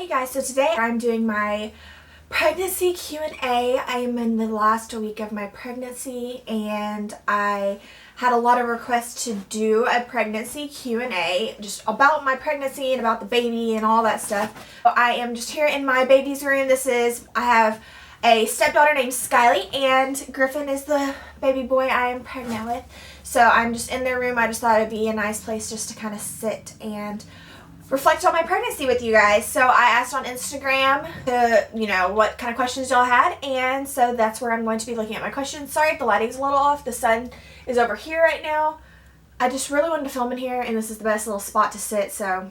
Hey guys, so today I'm doing my pregnancy Q&A. I am in the last week of my pregnancy and I had a lot of requests to do a pregnancy Q&A just about my pregnancy and about the baby and all that stuff. So I am just here in my baby's room. I have a stepdaughter named Skyly and Griffin is the baby boy I am pregnant with. So I'm just in their room. I just thought it'd be a nice place just to kind of sit and reflect on my pregnancy with you guys. So I asked on Instagram what kind of questions y'all had, and so that's where I'm going to be looking at my questions. Sorry if the lighting's a little off. The sun is over here right now. I just really wanted to film in here, and this is the best little spot to sit. So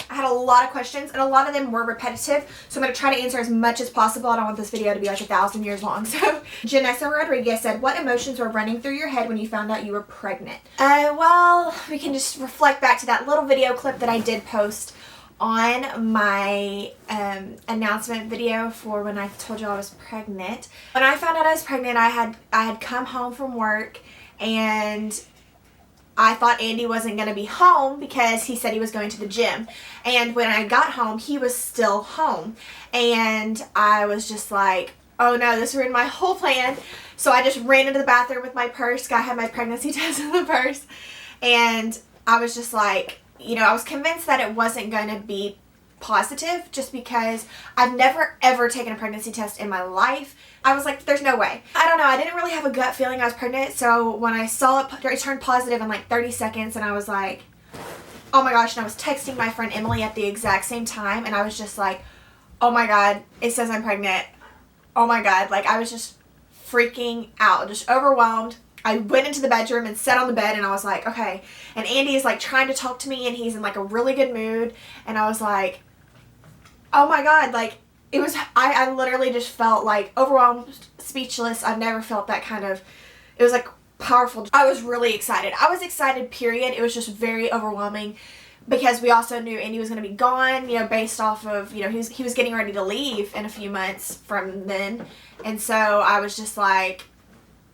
I had a lot of questions, and a lot of them were repetitive, so I'm going to try to answer as much as possible. I don't want this video to be like 1,000 years long. So Janessa Rodriguez said, what emotions were running through your head when you found out you were pregnant? Well, we can just reflect back to that little video clip that I did post on my announcement video for when I told you I was pregnant. When I found out I was pregnant, I had come home from work, and I thought Andy wasn't going to be home because he said he was going to the gym. And when I got home, he was still home. And I was just like, oh no, this ruined my whole plan. So I just ran into the bathroom with my purse. I had my pregnancy test in the purse. And I was just like, I was convinced that it wasn't going to be positive just because I've never ever taken a pregnancy test in my life. I was like, there's no way. I don't know, I didn't really have a gut feeling I was pregnant, so when I saw it turned positive in like 30 seconds, and I was like, oh my gosh, and I was texting my friend Emily at the exact same time, and I was just like, oh my god, it says I'm pregnant. Oh my god, like I was just freaking out, just overwhelmed. I went into the bedroom and sat on the bed, and I was like, okay, and Andy is like trying to talk to me, and he's in like a really good mood, and I was like, oh my god, like it was, I literally just felt like overwhelmed, speechless. I've never felt that kind of, it was like powerful. I was really excited. I was excited, period. It was just very overwhelming because we also knew Andy was going to be gone, based off of, he was getting ready to leave in a few months from then. And so I was just like,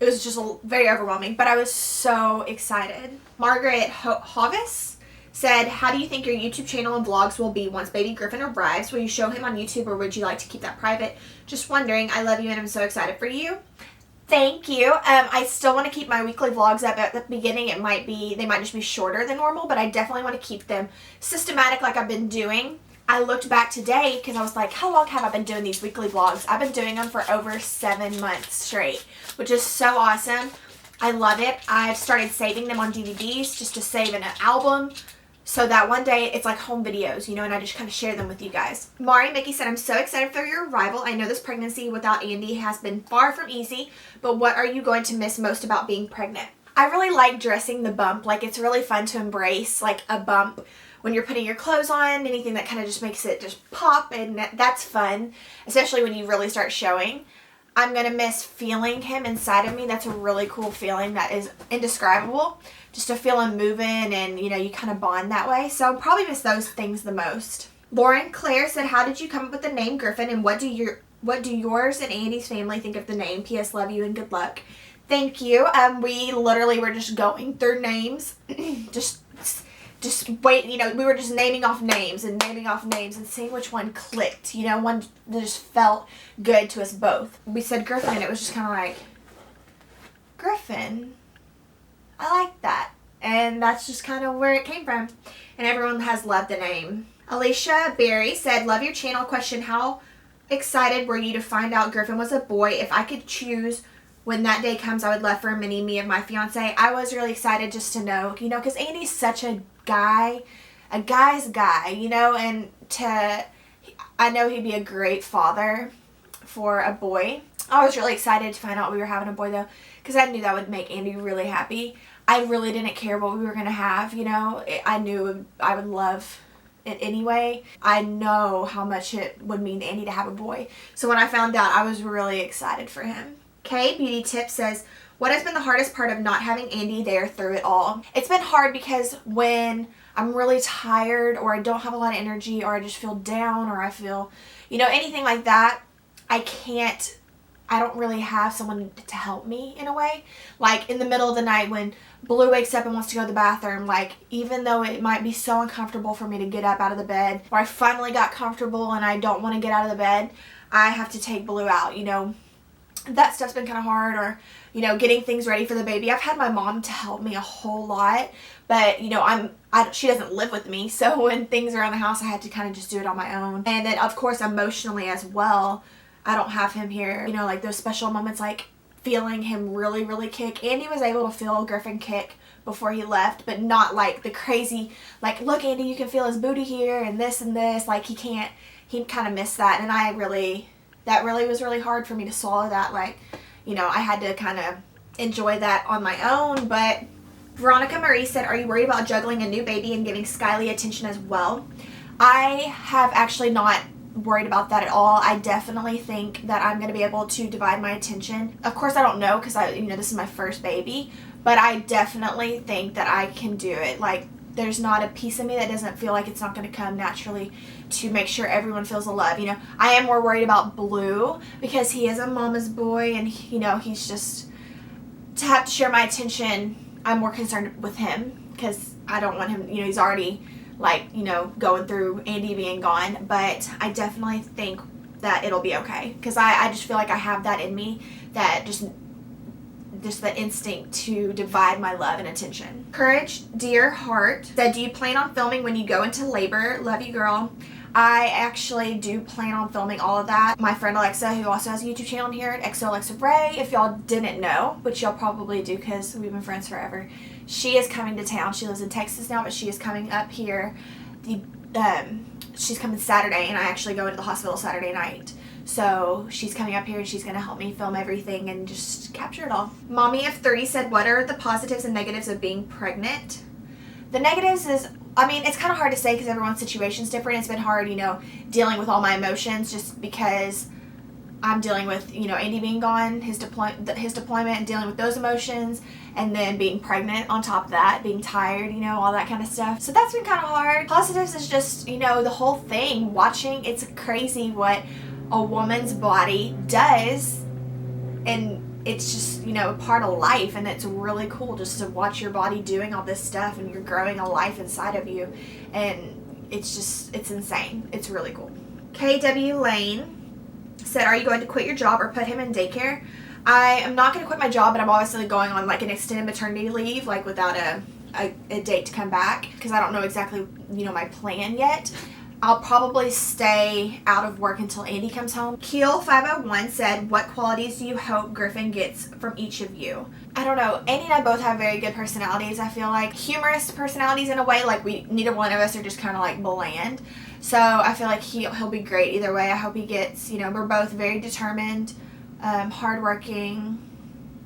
it was just very overwhelming, but I was so excited. Margaret Hovis said, how do you think your YouTube channel and vlogs will be once baby Griffin arrives? Will you show him on YouTube, or would you like to keep that private? Just wondering. I love you and I'm so excited for you. Thank you. I still want to keep my weekly vlogs up. At the beginning they might just be shorter than normal, but I definitely want to keep them systematic like I've been doing. I looked back today because I was like, how long have I been doing these weekly vlogs? I've been doing them for over 7 months straight, which is so awesome. I love it. I've started saving them on DVDs just to save in an album, so that one day it's like home videos, and I just kind of share them with you guys. Mari Mickey said, I'm so excited for your arrival. I know this pregnancy without Andy has been far from easy, but what are you going to miss most about being pregnant? I really like dressing the bump. Like, it's really fun to embrace like a bump when you're putting your clothes on, anything that kind of just makes it just pop, and that's fun, especially when you really start showing. I'm going to miss feeling him inside of me. That's a really cool feeling that is indescribable. Just to feel him moving, and you kind of bond that way. So I'll probably miss those things the most. Lauren Claire said, how did you come up with the name Griffin, and what do yours and Andy's family think of the name? P.S. Love you and good luck. Thank you. We literally were just going through names. just wait, we were just naming off names and seeing which one clicked, one that just felt good to us both. We said Griffin, and it was just kind of like, Griffin, I like that. And that's just kind of where it came from. And everyone has loved the name. Alicia Berry said, love your channel. Question, how excited were you to find out Griffin was a boy? If I could choose when that day comes, I would love for a mini me of my fiance. I was really excited just to know, because Andy's such a guy's guy, and I know he'd be a great father for a boy. I was really excited to find out we were having a boy though, because I knew that would make Andy really happy. I really didn't care what we were going to have, I knew I would love it anyway. I know how much it would mean to Andy to have a boy. So when I found out, I was really excited for him. Kay Beauty Tip says, what has been the hardest part of not having Andy there through it all? It's been hard because when I'm really tired, or I don't have a lot of energy, or I just feel down, or I feel, anything like that, I can't I don't really have someone to help me in a way. Like in the middle of the night when Blue wakes up and wants to go to the bathroom, like even though it might be so uncomfortable for me to get up out of the bed, or I finally got comfortable and I don't want to get out of the bed, I have to take Blue out, you know. That stuff's been kind of hard, or, you know, getting things ready for the baby. I've had my mom to help me a whole lot, but, you know, she doesn't live with me, so when things are around the house, I had to kind of just do it on my own. And then, of course, emotionally as well, I don't have him here. You know, like those special moments, like feeling him really, really kick. Andy was able to feel Griffin kick before he left, but not like the crazy, like, look, Andy, you can feel his booty here, and this, like, he kind of missed that, and that really was really hard for me to swallow that. Like, you know, I had to kind of enjoy that on my own. But Veronica Marie said, are you worried about juggling a new baby and giving Skyly attention as well? I have actually not worried about that at all. I definitely think that I'm going to be able to divide my attention. Of course, I don't know because you know, this is my first baby, but I definitely think that I can do it. Like, there's not a piece of me that doesn't feel like it's not going to come naturally to make sure everyone feels the love. You know, I am more worried about Blue because he is a mama's boy, and, you know, he's just, to have to share my attention, I'm more concerned with him because I don't want him, you know, he's already, like, you know, going through Andy being gone. But I definitely think that it'll be okay because I just feel like I have that in me, that just the instinct to divide my love and attention. Courage Dear Heart said, do you plan on filming when you go into labor? Love you, girl. I actually do plan on filming all of that. My friend Alexa, who also has a YouTube channel here at XO Alexa Ray, if y'all didn't know, which y'all probably do because we've been friends forever, she is coming to town. She lives in Texas now, but she is coming up here. She's coming Saturday, and I actually go into the hospital Saturday night. So she's coming up here and she's going to help me film everything and just capture it all. Mommy of 3 said, what are the positives and negatives of being pregnant? The negatives is, I mean, it's kind of hard to say because everyone's situation's different. It's been hard, you know, dealing with all my emotions just because I'm dealing with, you know, Andy being gone, his deployment, and dealing with those emotions, and then being pregnant on top of that, being tired, you know, all that kind of stuff. So that's been kind of hard. Positives is just, you know, the whole thing, watching. It's crazy what a woman's body does, and it's just, you know, a part of life, and it's really cool just to watch your body doing all this stuff, and you're growing a life inside of you, and it's just, it's insane. It's really cool. KW Lane said, are you going to quit your job or put him in daycare? I am not going to quit my job, but I'm obviously going on like an extended maternity leave, like without a date to come back, because I don't know exactly, you know, my plan yet. I'll probably stay out of work until Andy comes home. Keel501 said, what qualities do you hope Griffin gets from each of you? I don't know. Andy and I both have very good personalities, I feel like. Humorous personalities in a way. Like, neither one of us are just kind of like bland. So I feel like he'll be great either way. I hope he gets, you know, we're both very determined, hardworking.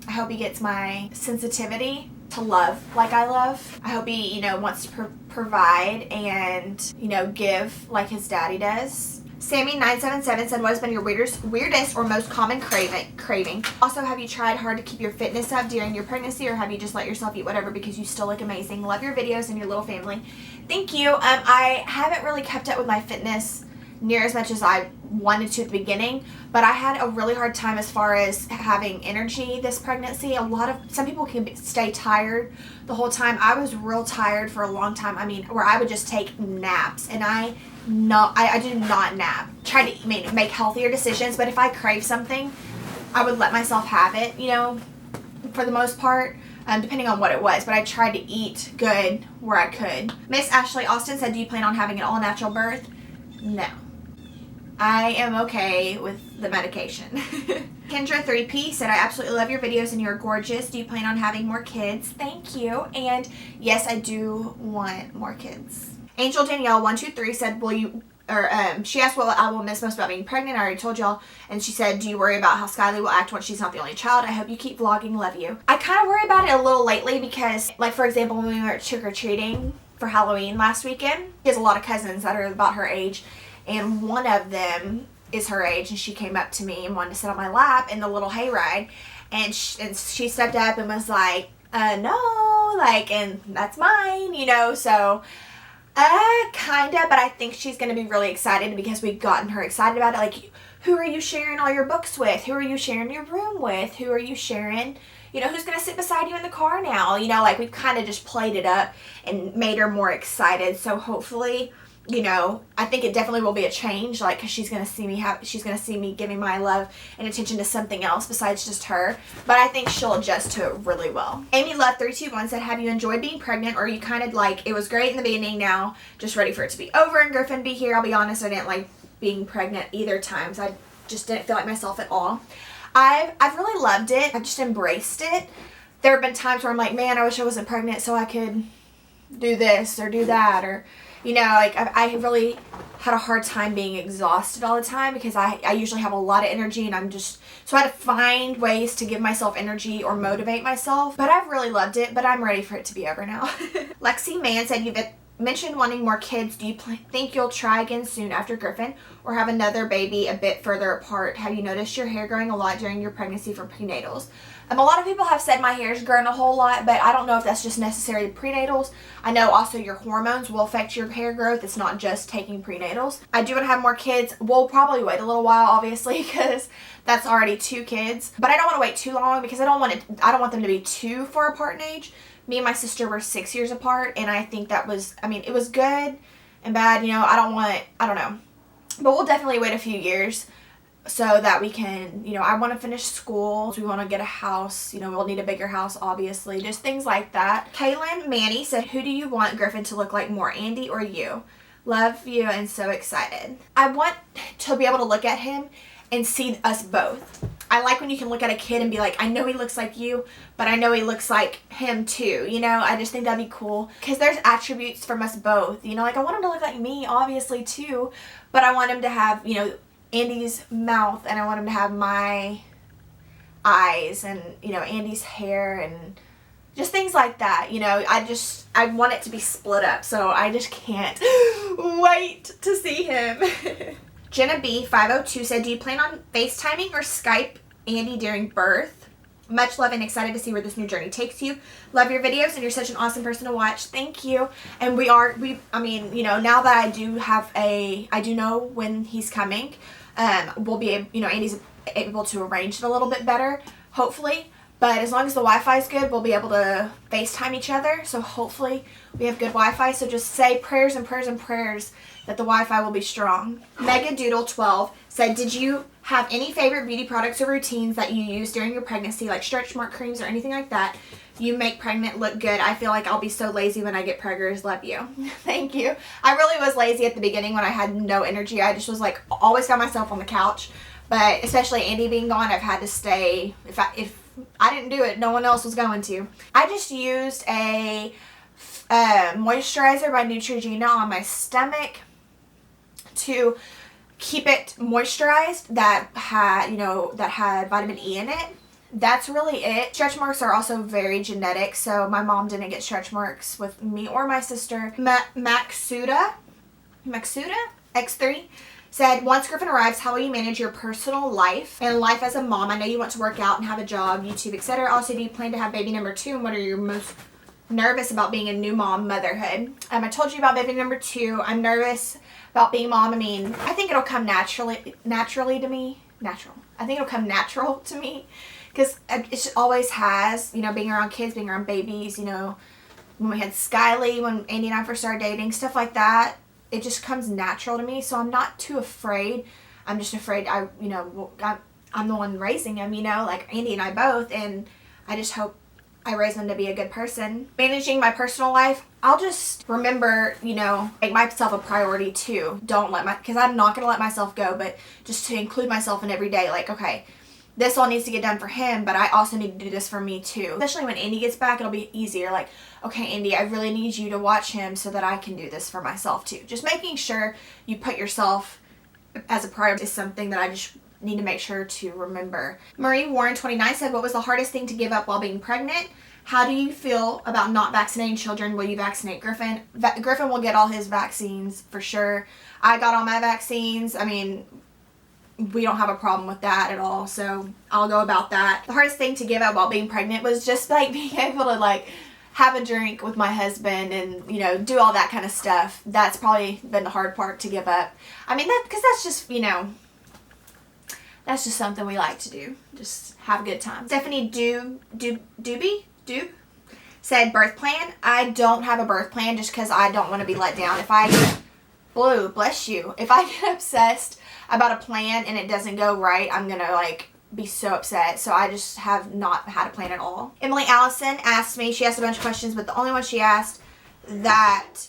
I hope he gets my sensitivity to love like I love. I hope he, you know, wants to provide and, you know, give like his daddy does. Sammy977 said, what has been your weirdest or most common craving? Also, have you tried hard to keep your fitness up during your pregnancy, or have you just let yourself eat whatever because you still look amazing? Love your videos and your little family. Thank you. I haven't really kept up with my fitness near as much as I wanted to at the beginning, but I had a really hard time as far as having energy this pregnancy. Some people can stay tired the whole time. I was real tired for a long time. I mean, where I would just take naps, and I do not nap. Try to make healthier decisions, but if I crave something, I would let myself have it, you know, for the most part. Depending on what it was, but I tried to eat good where I could. Miss Ashley Austin said, do you plan on having an all-natural birth? No. I am okay with the medication. Kendra 3P said, I absolutely love your videos and you're gorgeous. Do you plan on having more kids? Thank you. And yes, I do want more kids. Angel Danielle 123 said, she asked what I will miss most about being pregnant. I already told y'all. And she said, do you worry about how Skyly will act when she's not the only child? I hope you keep vlogging. Love you. I kind of worry about it a little lately because, like, for example, when we were trick-or-treating for Halloween last weekend, she has a lot of cousins that are about her age. And one of them is her age, and she came up to me and wanted to sit on my lap in the little hayride. And she stepped up and was like, no, like, and that's mine, you know. So Kinda, but I think she's gonna be really excited because we've gotten her excited about it. Like, who are you sharing all your books with? Who are you sharing your room with? Who are you sharing, who's gonna sit beside you in the car now? Like, we've kind of just played it up and made her more excited. So hopefully, I think it definitely will be a change, like, because she's gonna see me giving my love and attention to something else besides just her. But I think she'll adjust to it really well. Amy Love 321 said, have you enjoyed being pregnant, or are you kind of like, it was great in the beginning, now just ready for it to be over and Griffin be here? I'll be honest, I didn't like being pregnant either times. I just didn't feel like myself at all. I've really loved it. I've just embraced it. There have been times where I'm like, man, I wish I wasn't pregnant so I could do this or do that, or like I really had a hard time being exhausted all the time because I usually have a lot of energy, and so I had to find ways to give myself energy or motivate myself. But I've really loved it, but I'm ready for it to be over now. Lexi Mann said, you've mentioned wanting more kids. Do you think you'll try again soon after Griffin, or have another baby a bit further apart? Have you noticed your hair growing a lot during your pregnancy from prenatals? A lot of people have said my hair's grown a whole lot, but I don't know if that's just necessarily prenatals. I know also your hormones will affect your hair growth. It's not just taking prenatals. I do want to have more kids. We'll probably wait a little while, obviously, because that's already 2 kids. But I don't want to wait too long because I don't want them to be too far apart in age. Me and my sister were 6 years apart, and I think that was, it was good and bad. I don't know. But we'll definitely wait a few years so that we can, I want to finish school. We want to get a house. We'll need a bigger house, obviously. Just things like that. Kaylin Manny said, who do you want Griffin to look like more, Andy or you? Love you and so excited. I want to be able to look at him and see us both. I like when you can look at a kid and be like, I know he looks like you, but I know he looks like him too. I just think that'd be cool because there's attributes from us both. Like, I want him to look like me, obviously, too, but I want him to have, Andy's mouth, and I want him to have my eyes, and Andy's hair, and just things like that. I want it to be split up, so I just can't wait to see him. Jenna B 502 said, do you plan on FaceTiming or Skype Andy during birth? Much love and excited to see where this new journey takes you. Love your videos, and you're such an awesome person to watch. Thank you. And now that I do know when he's coming, we'll be able, Andy's able to arrange it a little bit better, hopefully. But as long as the Wi-Fi is good, we'll be able to FaceTime each other. So hopefully we have good Wi-Fi. So just say prayers and prayers and prayers that the Wi-Fi will be strong. Megadoodle12 said, did you have any favorite beauty products or routines that you use during your pregnancy, like stretch mark creams or anything like that? You make pregnant look good. I feel like I'll be so lazy when I get preggers. Love you. Thank you. I really was lazy at the beginning when I had no energy. I just was like, always found myself on the couch. But especially Andy being gone, I've had to stay. If I didn't do it, no one else was going to. I just used a moisturizer by Neutrogena on my stomach to keep it moisturized that had vitamin E in it. That's really it. Stretch marks are also very genetic, so my mom didn't get stretch marks with me or my sister. Maxuda X3 said, once Griffin arrives, how will you manage your personal life and life as a mom? I know you want to work out and have a job, YouTube, etc. Also, do you plan to have baby number 2, and what are you most nervous about being a new mom, motherhood? I told you about baby number 2. I'm nervous about being mom. I think it'll come naturally to me. I think it'll come natural to me because it always has, being around kids, being around babies, when we had Skyly, when Andy and I first started dating, stuff like that. It just comes natural to me, so I'm not too afraid. I'm just afraid I'm the one raising him, like Andy and I both, and I just hope I raise him to be a good person. Managing my personal life, I'll just remember, make myself a priority too. Because I'm not going to let myself go, but just to include myself in every day, like, okay, this all needs to get done for him, but I also need to do this for me too. Especially when Andy gets back, it'll be easier. Like, okay, Andy, I really need you to watch him so that I can do this for myself too. Just making sure you put yourself as a priority is something that I just need to make sure to remember. Marie Warren 29 said, what was the hardest thing to give up while being pregnant? How do you feel about not vaccinating children? Will you vaccinate Griffin? Griffin will get all his vaccines for sure. I got all my vaccines. We don't have a problem with that at all, so I'll go about that. The hardest thing to give up while being pregnant was just like being able to like have a drink with my husband and, you know, do all that kind of stuff. That's probably been the hard part to give up. I mean, because that's just, you know, that's just something we like to do. Just have a good time. Stephanie Doobie said birth plan. I don't have a birth plan just because I don't want to be let down. If I get, bless you. If I get obsessed about a plan and it doesn't go right, I'm going to like be so upset. So I just have not had a plan at all. Emily Allison asked me, she asked a bunch of questions, but the only one she asked that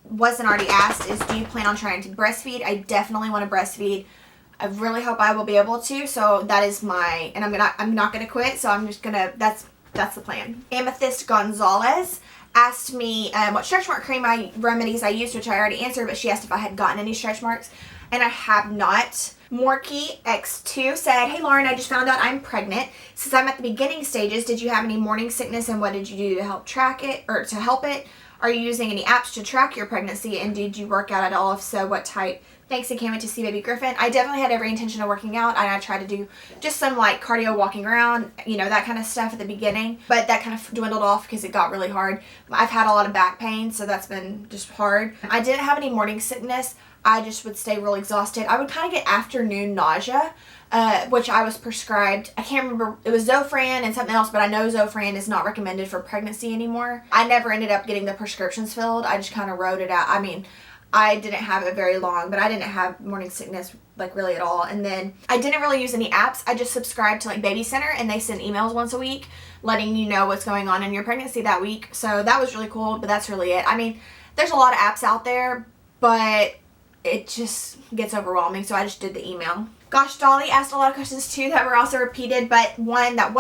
wasn't already asked is, do you plan on trying to breastfeed? I definitely want to breastfeed. I really hope I will be able to. So that is my, and I'm not gonna quit. So I'm just gonna, that's the plan. Amethyst Gonzalez asked me what stretch mark cream remedies I used, which I already answered, but she asked if I had gotten any stretch marks, and I have not. Morky X2 said, hey Lauren, I just found out I'm pregnant. Since I'm at the beginning stages, did you have any morning sickness and what did you do to help track it or to help it? Are you using any apps to track your pregnancy and did you work out at all? If so, what type? Thanks, and can't wait to see baby Griffin. I definitely had every intention of working out, and I tried to do just some like cardio, walking around, you know, that kind of stuff at the beginning, but that kind of dwindled off because it got really hard. I've had a lot of back pain, so that's been just hard. I didn't have any morning sickness. I just would stay real exhausted. I would kind of get afternoon nausea, which I was prescribed. I can't remember. It was Zofran and something else, but I know Zofran is not recommended for pregnancy anymore. I never ended up getting the prescriptions filled. I just kind of wrote it out. I mean, I didn't have it very long, but I didn't have morning sickness like really at all. And then I didn't really use any apps. I just subscribed to like Baby Center, and they send emails once a week letting you know what's going on in your pregnancy that week. So that was really cool, but that's really it. I mean, there's a lot of apps out there, but it just gets overwhelming, so I just did the email. Gosh, Dolly asked a lot of questions too that were also repeated, but one that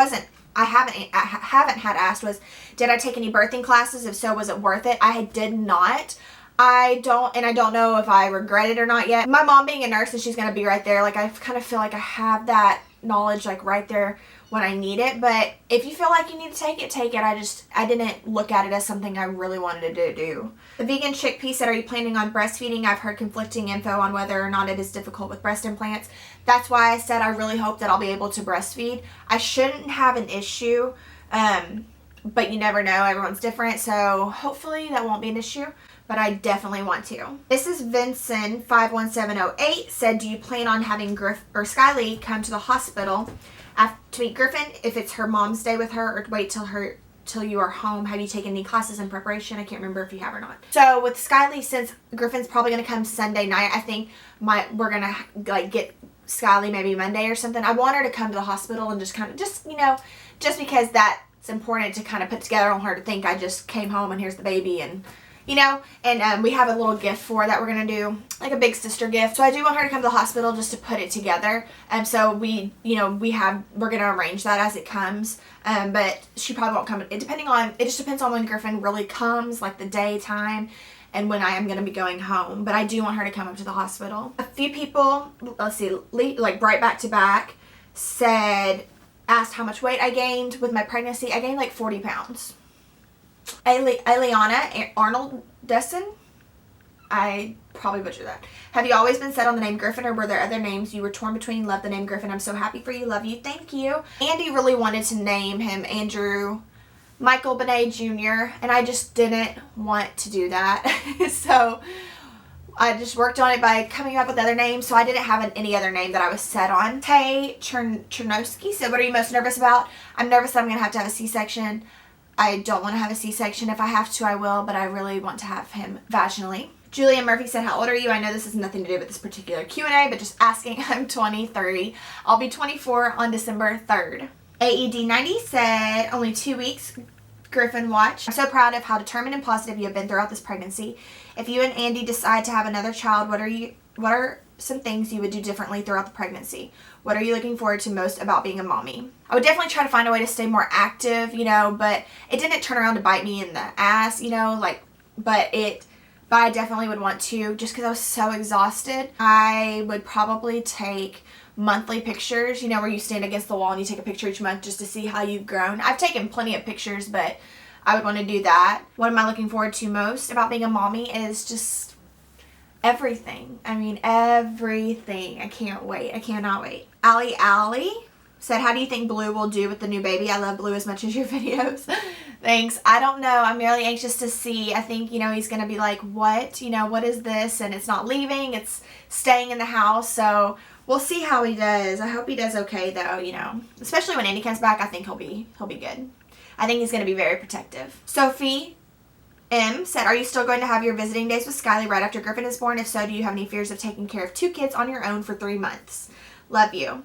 I haven't had asked was, did I take any birthing classes? If so, was it worth it? I did not. I don't know if I regret it or not yet. My mom being a nurse and she's going to be right there, like I kind of feel like I have that knowledge like right there when I need it. But if you feel like you need to take it, take it. I didn't look at it as something I really wanted to do. The vegan chickpea said, are you planning on breastfeeding? I've heard conflicting info on whether or not it is difficult with breast implants. That's why I said I really hope that I'll be able to breastfeed. I shouldn't have an issue, but you never know. Everyone's different, so hopefully that won't be an issue. But I definitely want to. This is Vincent 51708 said, do you plan on having Skyly come to the hospital to meet Griffin if it's her mom's day with her, or wait till you are home? Have you taken any classes in preparation? I can't remember if you have or not. So with Skyly, since Griffin's probably gonna come Sunday night, I think we're gonna like get Skyly maybe Monday or something. I want her to come to the hospital and just because that's important to kind of put together. I don't want her to think I just came home and here's the baby and you know, and we have a little gift for that we're going to do, like a big sister gift. So I do want her to come to the hospital just to put it together. So we're going to arrange that as it comes. But she probably won't come. It just depends on when Griffin really comes, like the daytime, and when I am going to be going home. But I do want her to come up to the hospital. A few people, let's see, like right back to back, asked how much weight I gained with my pregnancy. I gained like 40 pounds. Eliana Arnold Dessen, I probably butchered that. Have you always been set on the name Griffin, or were there other names you were torn between? Love the name Griffin. I'm so happy for you. Love you. Thank you. Andy really wanted to name him Andrew Michael Benet Jr., and I just didn't want to do that. So I just worked on it by coming up with other names, so I didn't have any other name that I was set on. Tay Chernosky said, what are you most nervous about? I'm nervous that I'm going to have a C-section. I don't want to have a C-section. If I have to, I will, but I really want to have him vaginally. Julia Murphy said, how old are you? I know this has nothing to do with this particular Q&A, but just asking. I'm 23. I'll be 24 on December 3rd. AED90 said, only 2 weeks. Griffin watch. I'm so proud of how determined and positive you have been throughout this pregnancy. If you and Andy decide to have another child, what are some things you would do differently throughout the pregnancy? What are you looking forward to most about being a mommy? I would definitely try to find a way to stay more active, but it didn't turn around to bite me in the ass, but I definitely would want to, just because I was so exhausted. I would probably take monthly pictures, where you stand against the wall and you take a picture each month just to see how you've grown. I've taken plenty of pictures, but I would want to do that. What am I looking forward to most about being a mommy is just everything. I mean, everything. I can't wait. I cannot wait. Allie said, how do you think Blue will do with the new baby? I love Blue as much as your videos. Thanks. I don't know. I'm really anxious to see. I think, he's going to be like, what? What is this? And it's not leaving. It's staying in the house. So we'll see how he does. I hope he does okay, though, Especially when Andy comes back, I think he'll be good. I think he's going to be very protective. Sophie M said, are you still going to have your visiting days with Skylie right after Griffin is born? If so, do you have any fears of taking care of 2 kids on your own for 3 months? Love you.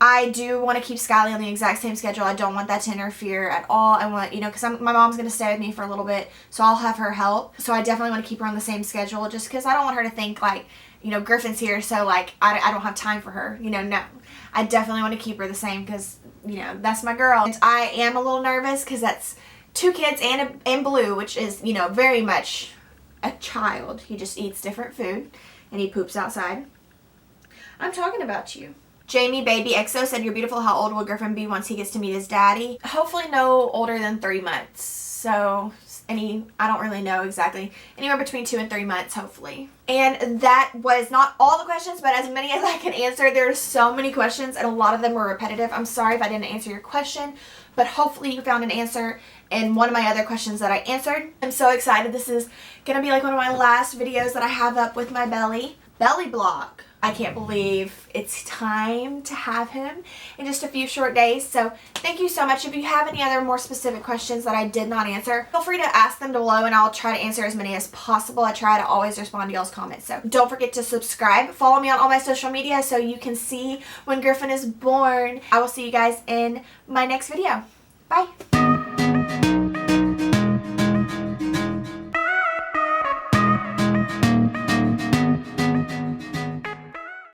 I do want to keep Skylie on the exact same schedule. I don't want that to interfere at all. I want, because my mom's going to stay with me for a little bit, so I'll have her help. So I definitely want to keep her on the same schedule just because I don't want her to think like, Griffin's here, so like I don't have time for her. No. I definitely want to keep her the same because, that's my girl. And I am a little nervous because that's 2 kids and Blue, which is, very much a child. He just eats different food and he poops outside. I'm talking about you. Jamie Baby EXO said, you're beautiful. How old will Griffin be once he gets to meet his daddy? Hopefully no older than 3 months. So I don't really know exactly. Anywhere between 2 and 3 months, hopefully. And that was not all the questions, but as many as I can answer. There are so many questions and a lot of them were repetitive. I'm sorry if I didn't answer your question, but hopefully you found an answer in one of my other questions that I answered. I'm so excited. This is going to be like one of my last videos that I have up with my belly block. I can't believe it's time to have him in just a few short days. So thank you so much. If you have any other more specific questions that I did not answer, feel free to ask them below and I'll try to answer as many as possible. I try to always respond to y'all's comments. So don't forget to subscribe. Follow me on all my social media so you can see when Griffin is born. I will see you guys in my next video. Bye.